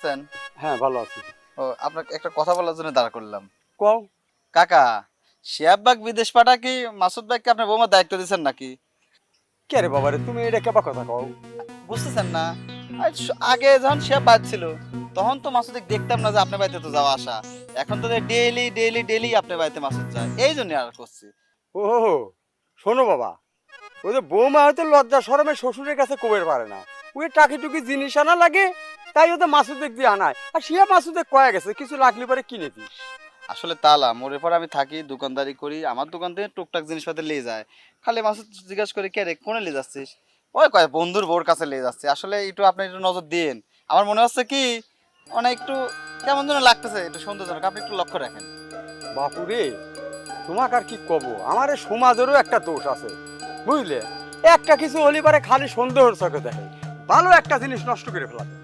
আছেন? হ্যাঁ ভালো আছি। ও আপনাকে একটা কথা বলার জন্য দাঁড় করলাম। কও। কাকা, শিহাববাগ বিদেশ পাঠা কি মাসুদ ভাইকে আপনার বৌমার দায়িত্ব দিয়েছেন নাকি? কে রে বাবা রে, তুমি এটা কেবা কথা কও? বুঝতেছেন না? আগে যখন শিহাব বাদ ছিল তখন তো মাসুদকে দেখতাম না যে আপনার বাড়িতে তো যাওয়া আসা। এখন তো ডেইলি ডেইলি ডেইলি আপনার বাড়িতে মাসুদ যায়, এই জন্য আর করছি। ও শোনো বাবা, ওই যে বৌমা হয়তো লজ্জা শরমে শ্বশুরের কাছে কবের পারে না, ওই টাকি টুকি জিনিস আনা লাগে, তাই ওদের মাসুদেক দিয়ে আনায়, আর শিয়া মাসুদেক কয়ে গেছে কিছু লাগলে পরে কিনে দিস। আসলে তালা মোড়ের পর আমি থাকি, দোকানদারি করি, আমার দোকান থেকে টুকটাক জিনিসপাতি নিয়ে যায়। খালি মাসুদ জিজ্ঞাসা করে কে রে কোনে নিয়ে যাচ্ছিস, ওই কয় বন্ধুর বউর কাছে নিয়ে যাচ্ছে। আসলে একটু আপনি একটু নজর দিন, আমার মনে হচ্ছে কি অনেক একটু কেমন যেন লাগতেছে, একটু সন্দেহজনক, আপনি একটু লক্ষ্য রাখেন। বাপুরে, তোমাকে আর কি কব, আমার এই সমাজেরও একটা দোষ আছে বুঝলে, একটা কিছু হলে পারে খালি সন্দেহর চোখে দেখে, ভালো একটা জিনিস নষ্ট করে ফেলাতে।